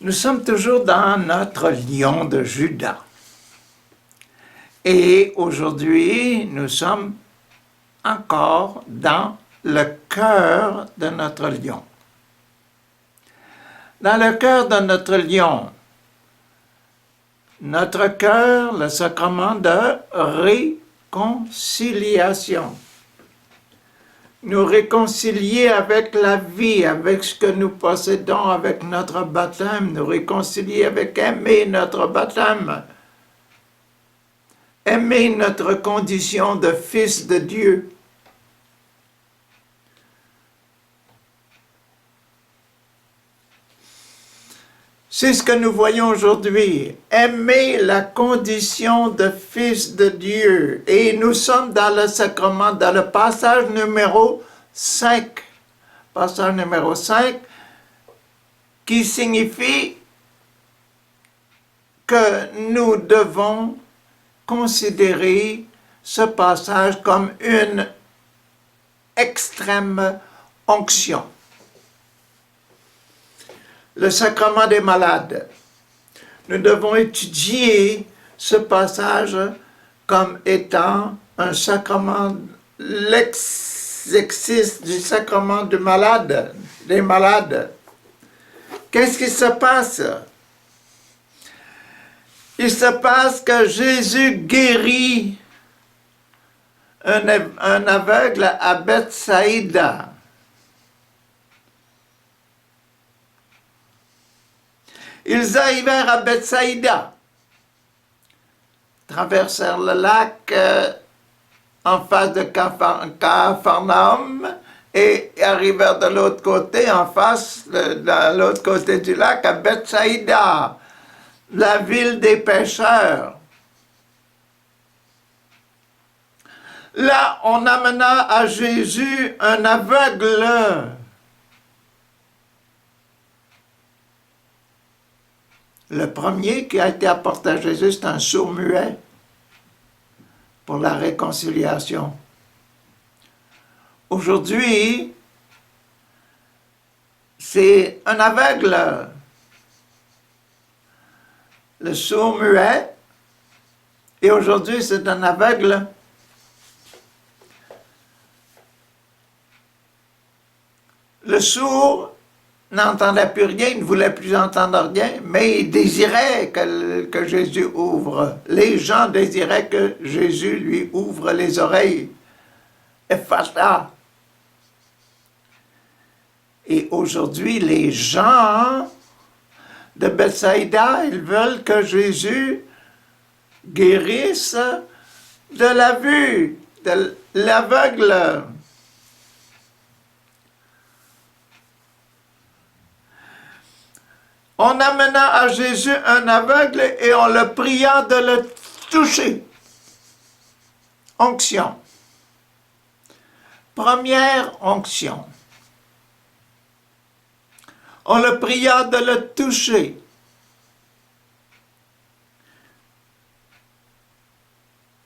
Nous sommes toujours dans notre lion de Juda. Et aujourd'hui, nous sommes encore dans le cœur de notre lion. Dans le cœur de notre lion, notre cœur, le sacrement de réconciliation. Nous réconcilier avec la vie, avec ce que nous possédons, avec notre baptême, nous réconcilier avec aimer notre baptême, aimer notre condition de fils de Dieu. C'est ce que nous voyons aujourd'hui, aimer la condition de fils de Dieu. Et nous sommes dans le sacrement, dans le passage numéro 5. Passage numéro 5, qui signifie que nous devons considérer ce passage comme une extrême onction. Le sacrement des malades. Nous devons étudier ce passage comme étant un sacrement, l'exercice du sacrement des malades. Qu'est-ce qui se passe? Il se passe que Jésus guérit un aveugle à Bethsaïda. Ils arrivèrent à Bethsaïda, traversèrent le lac en face de Capharnaüm et arrivèrent de l'autre côté, en face, de l'autre côté du lac, à Bethsaïda, la ville des pêcheurs. Là, on amena à Jésus un aveugle. Le premier qui a été apporté à Jésus, c'est un sourd-muet pour la réconciliation. Aujourd'hui, c'est un aveugle. Le sourd-muet, et aujourd'hui, c'est un aveugle. Le sourd n'entendait plus rien, il ne voulait plus entendre rien, mais il désirait que Jésus ouvre. Les gens désiraient que Jésus lui ouvre les oreilles. Ephphatha. Et aujourd'hui, les gens de Bethsaïda, ils veulent que Jésus guérisse de la vue, de l'aveugle. On amena à Jésus un aveugle et on le pria de le toucher. Onction. Première onction. On le pria de le toucher.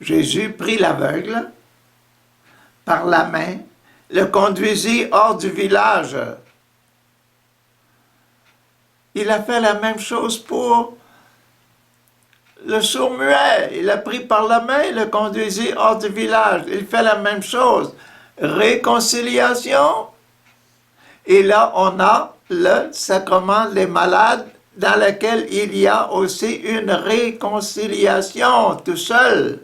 Jésus prit l'aveugle par la main, le conduisit hors du village. Il a fait la même chose pour le sourd-muet. Il l'a pris par la main, il le conduisit hors du village. Il fait la même chose. Réconciliation. Et là, on a le sacrement des malades dans lequel il y a aussi une réconciliation tout seul.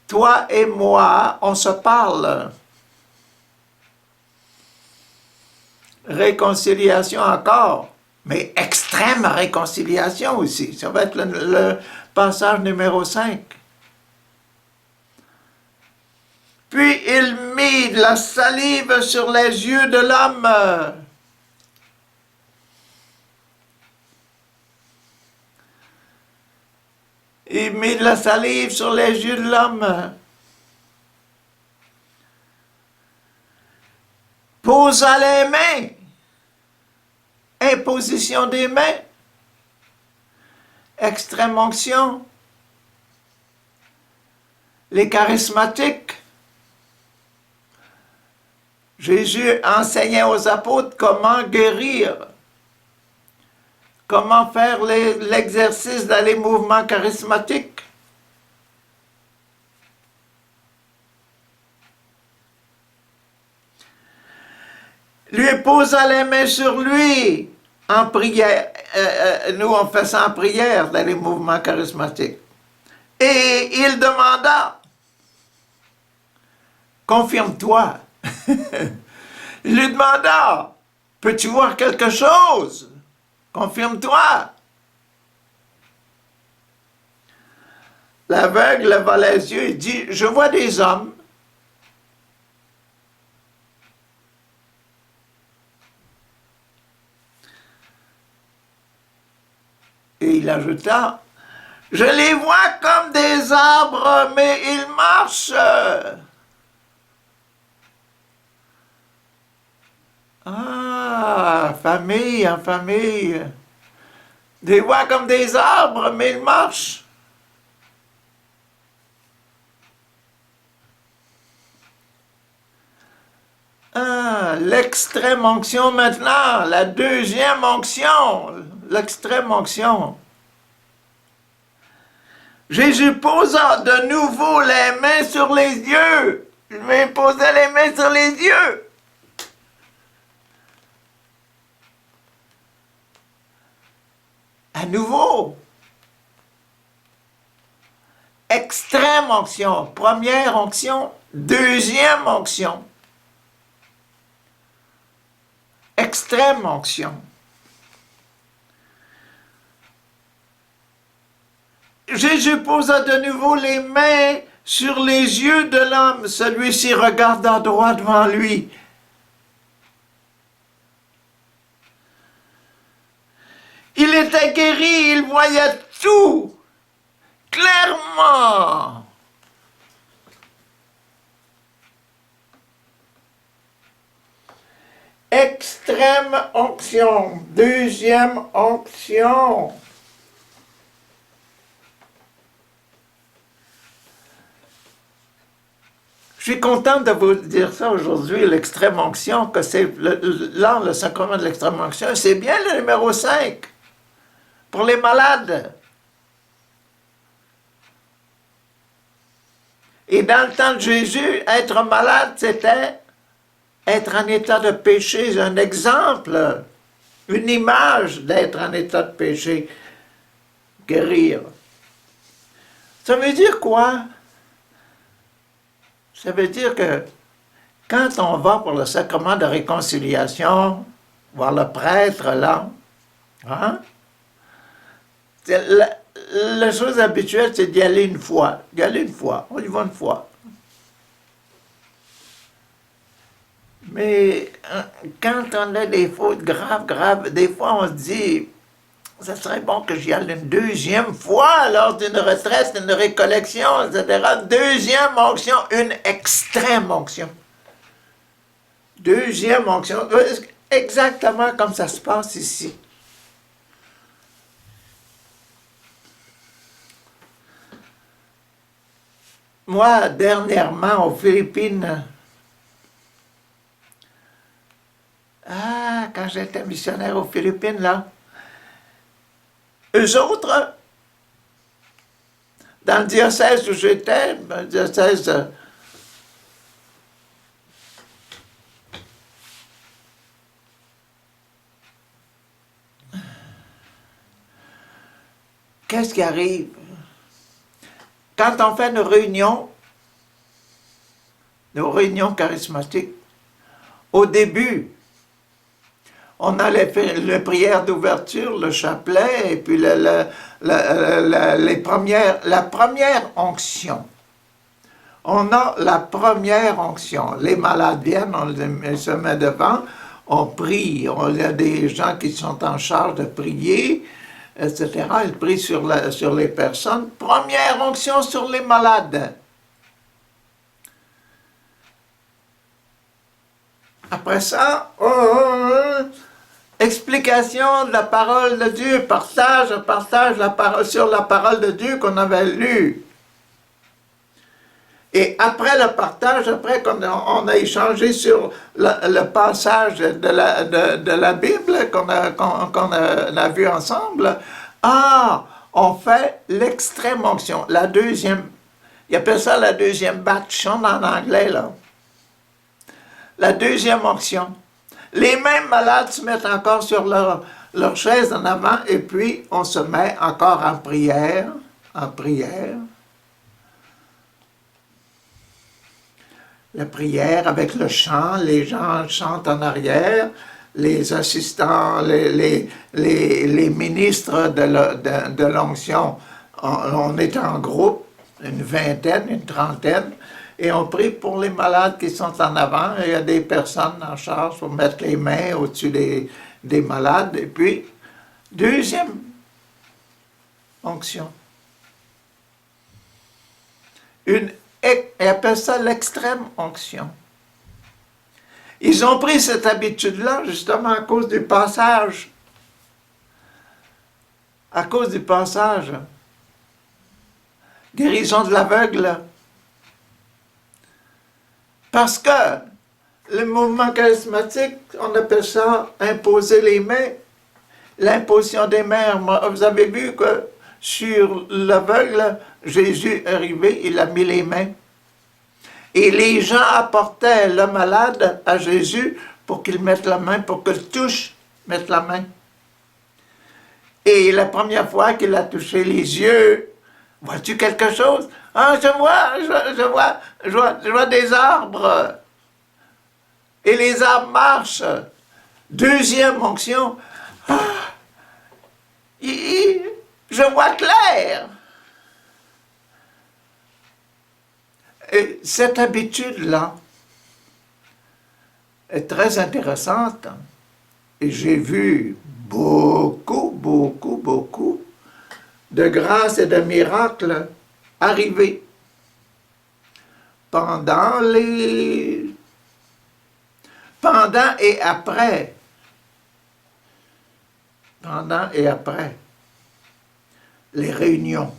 Toi et moi, on se parle. Réconciliation encore. Mais extrême réconciliation aussi. Ça va être le passage numéro 5. Puis il mit de la salive sur les yeux de l'homme. Il mit de la salive sur les yeux de l'homme. Posa les mains. Imposition des mains, extrême onction, les charismatiques. Jésus enseignait aux apôtres comment guérir, comment faire l'exercice dans les mouvements charismatiques. Lui posa les mains sur lui en prière. Nous, on fait ça en prière dans les mouvements charismatiques. Et il demanda, confirme-toi. Il lui demanda, peux-tu voir quelque chose? Confirme-toi. L'aveugle leva les yeux et dit, je vois des hommes. Et il ajouta, je les vois comme des arbres, mais ils marchent. Ah, famille en famille. Des voix comme des arbres, mais ils marchent. Ah, l'extrême onction maintenant, la deuxième onction, l'extrême onction. Jésus posa de nouveau les mains sur les yeux. Il lui posait les mains sur les yeux. À nouveau. Extrême onction. Première onction. Deuxième onction. Extrême onction. Jésus posa de nouveau les mains sur les yeux de l'homme. Celui-ci regarda droit devant lui. Il était guéri, il voyait tout, clairement. Extrême onction, deuxième onction. Je suis content de vous dire ça aujourd'hui, l'extrême onction, que c'est le sacrement de l'extrême onction, c'est bien le numéro 5 pour les malades. Et dans le temps de Jésus, être malade, c'était être en état de péché, un exemple, une image d'être en état de péché, guérir. Ça veut dire quoi? Ça veut dire que quand on va pour le sacrement de réconciliation, voir le prêtre là, hein? La chose habituelle, c'est d'y aller une fois. D'y aller une fois. On y va une fois. Mais quand on a des fautes graves, des fois on se dit, ça serait bon que j'y aille une deuxième fois lors d'une retraite, une récollection, etc. Deuxième onction, une extrême onction. Deuxième onction, exactement comme ça se passe ici. Moi, dernièrement, aux Philippines, quand j'étais missionnaire aux Philippines, là, eux autres, dans le diocèse où j'étais, le diocèse qu'est-ce qui arrive? Quand on fait nos réunions charismatiques, au début, on a les prières d'ouverture, le chapelet, et puis la première onction. On a la première onction. Les malades viennent, on se met devant, on prie. Il y a des gens qui sont en charge de prier, etc. Ils prient sur les personnes. Première onction sur les malades. Après ça, explication de la parole de Dieu, partage sur la parole de Dieu qu'on avait lue. Et après le partage, après qu'on on a échangé sur le passage de la Bible qu'on a vu ensemble, on fait l'extrême onction, la deuxième, il appelle ça la deuxième batch en anglais, là. La deuxième onction. Les mêmes malades se mettent encore sur leur chaise en avant et puis on se met encore en prière, en prière. La prière avec le chant, les gens chantent en arrière, les assistants, les ministres de l'onction, on est en groupe, une vingtaine, une trentaine, et on prie pour les malades qui sont en avant. Il y a des personnes en charge pour mettre les mains au-dessus des malades. Et puis, deuxième onction. Ils appellent ça l'extrême onction. Ils ont pris cette habitude-là justement à cause du passage. À cause du passage. Guérison de l'aveugle. Parce que le mouvement charismatique, on appelle ça imposer les mains. L'imposition des mains. Vous avez vu que sur l'aveugle, Jésus est arrivé, il a mis les mains. Et les gens apportaient le malade à Jésus pour qu'il mette la main, pour qu'il touche, mette la main. Et la première fois qu'il a touché les yeux, vois-tu quelque chose? Ah, je vois des arbres. Et les arbres marchent. Deuxième onction. Je vois clair. Et cette habitude-là est très intéressante. Et j'ai vu beaucoup de grâces et de miracles arriver pendant et après. Pendant et après les réunions.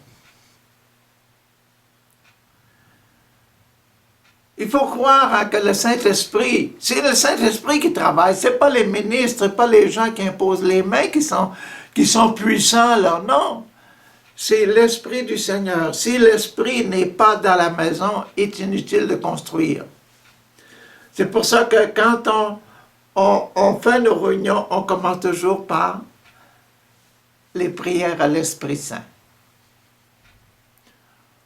Il faut croire que le Saint-Esprit, c'est le Saint-Esprit qui travaille, c'est pas les ministres, pas les gens qui imposent les mains qui sont puissants, là, non. C'est l'Esprit du Seigneur. Si l'Esprit n'est pas dans la maison, il est inutile de construire. C'est pour ça que quand on fait nos réunions, on commence toujours par les prières à l'Esprit Saint.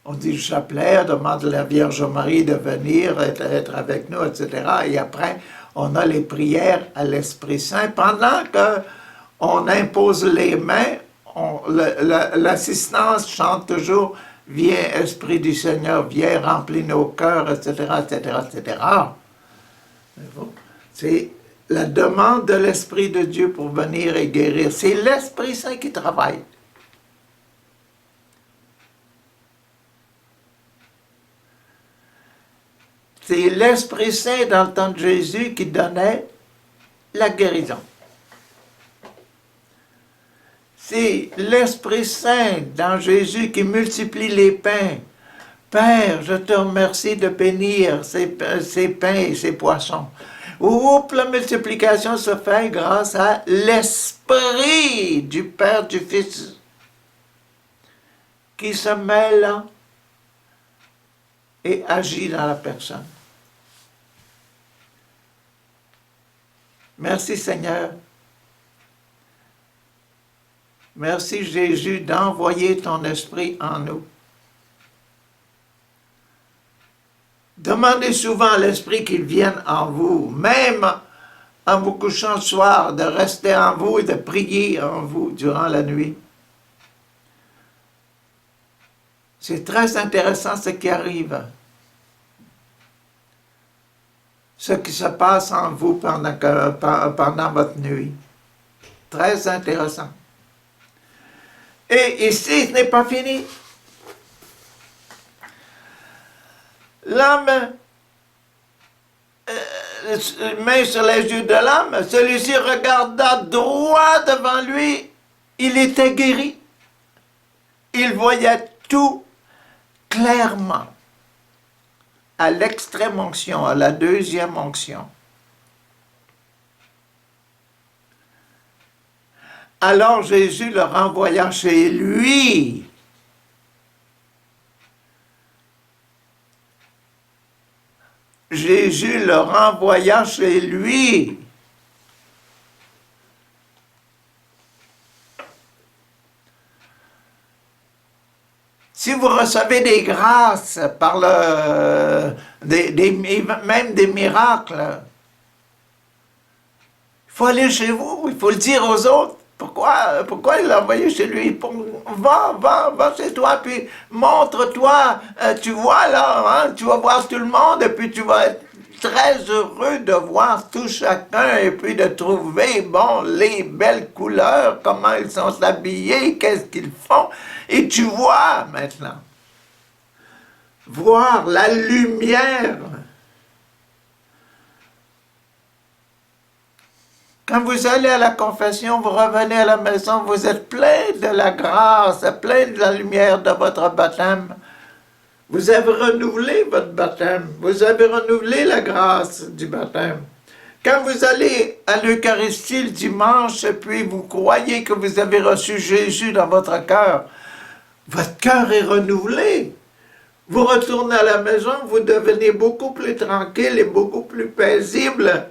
On dit le chapelet, on demande à la Vierge Marie de venir, être avec nous, etc. Et après, on a les prières à l'Esprit Saint. Pendant qu'on impose les mains, l'assistance chante toujours « Viens, Esprit du Seigneur, viens, remplis nos cœurs, etc., etc., etc. » C'est la demande de l'Esprit de Dieu pour venir et guérir. C'est l'Esprit Saint qui travaille. C'est l'Esprit Saint dans le temps de Jésus qui donnait la guérison. C'est l'Esprit Saint dans Jésus qui multiplie les pains. Père, je te remercie de bénir ces pains et ces poissons. Oups, la multiplication se fait grâce à l'Esprit du Père, du Fils, qui se mêle et agit dans la personne. Merci Seigneur. Merci Jésus d'envoyer ton esprit en nous. Demandez souvent à l'esprit qu'il vienne en vous, même en vous couchant le soir, de rester en vous et de prier en vous durant la nuit. C'est très intéressant ce qui arrive. Ce qui se passe en vous pendant votre nuit. Très intéressant. Et ici, ce n'est pas fini. L'homme, main sur les yeux de l'homme, celui-ci regarda droit devant lui. Il était guéri. Il voyait tout clairement. à l'extrême onction, à la deuxième onction. Alors Jésus le renvoya chez lui. Jésus le renvoya chez lui. Si vous recevez des grâces par même des miracles, il faut aller chez vous, il faut le dire aux autres. Pourquoi il l'a envoyé chez lui? Va chez toi, puis montre-toi. Tu vois là, hein, tu vas voir tout le monde, et puis tu vas être très heureux de voir tout chacun, et puis de trouver, bon, les belles couleurs, comment ils sont habillés, qu'est-ce qu'ils font. Et tu vois maintenant, voir la lumière. Quand vous allez à la confession, vous revenez à la maison, vous êtes plein de la grâce, plein de la lumière de votre baptême. Vous avez renouvelé votre baptême, vous avez renouvelé la grâce du baptême. Quand vous allez à l'Eucharistie le dimanche, et puis vous croyez que vous avez reçu Jésus dans votre cœur, votre cœur est renouvelé. Vous retournez à la maison, vous devenez beaucoup plus tranquille et beaucoup plus paisible.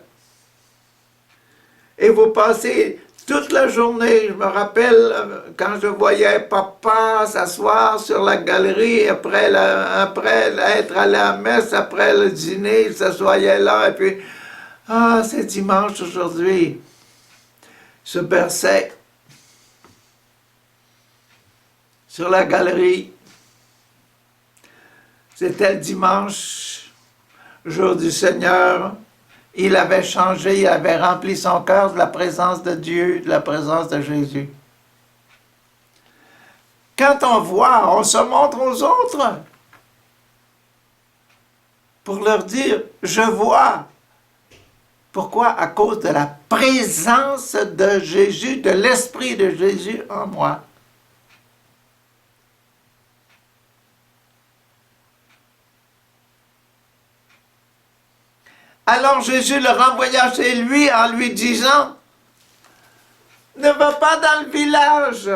Et vous passez toute la journée, je me rappelle quand je voyais papa s'asseoir sur la galerie après être allé à la messe, après le dîner, il s'assoyait là et puis, c'est dimanche aujourd'hui. Il se berçait sur la galerie. C'était le dimanche, jour du Seigneur. Il avait changé, il avait rempli son cœur de la présence de Dieu, de la présence de Jésus. Quand on voit, on se montre aux autres pour leur dire, je vois. Pourquoi? À cause de la présence de Jésus, de l'Esprit de Jésus en moi. Alors Jésus le renvoya chez lui en lui disant, ne va pas dans le village.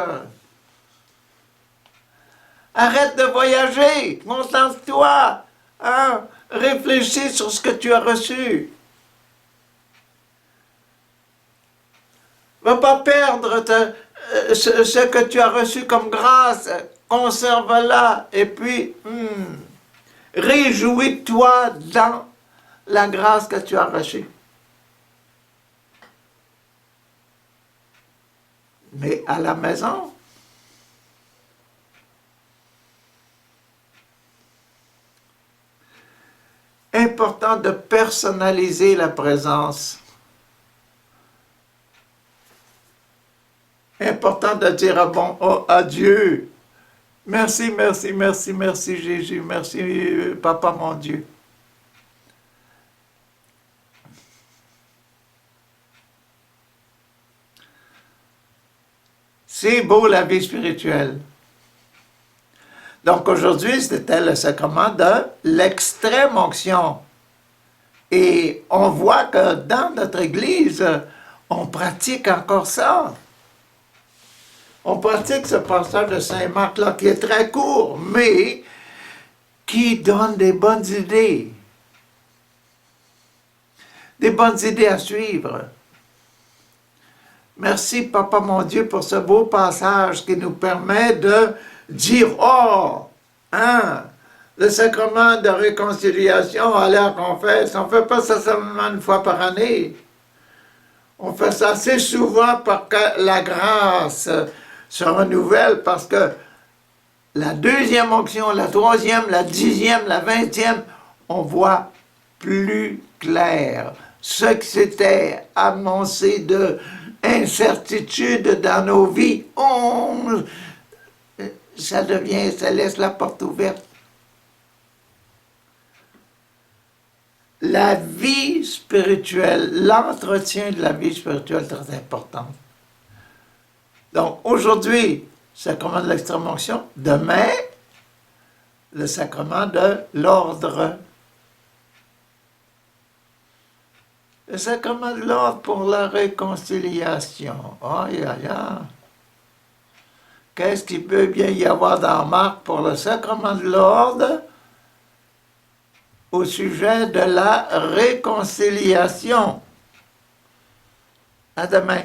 Arrête de voyager, concentre-toi, hein? Réfléchis sur ce que tu as reçu. Ne va pas perdre ce que tu as reçu comme grâce, conserve-la et puis réjouis-toi dans la grâce que tu as reçue. Mais à la maison, important de personnaliser la présence. Important de dire à Dieu, merci, merci, merci, merci Jésus, merci Papa mon Dieu. C'est beau la vie spirituelle. Donc aujourd'hui, c'était le sacrement de l'extrême onction. Et on voit que dans notre Église, on pratique encore ça. On pratique ce passage de Saint-Marc-là qui est très court, mais qui donne des bonnes idées. Des bonnes idées à suivre. Merci, Papa mon Dieu, pour ce beau passage qui nous permet de dire, le sacrement de réconciliation, alors qu'on fait, on ne fait pas ça seulement une fois par année. On fait ça assez souvent pour que la grâce se renouvelle, parce que la deuxième onction, la troisième, la 10e, la 20e, on voit plus clair. Ce qui s'était annoncé de incertitude dans nos vies, ça laisse la porte ouverte. La vie spirituelle, l'entretien de la vie spirituelle est très important. Donc aujourd'hui, sacrement de l'extrême onction, demain, le sacrement de l'ordre Le sacrement de l'ordre pour la réconciliation. Aïe, aïe, aïe. Qu'est-ce qu'il peut bien y avoir dans Marc pour le sacrement de l'ordre au sujet de la réconciliation? À demain.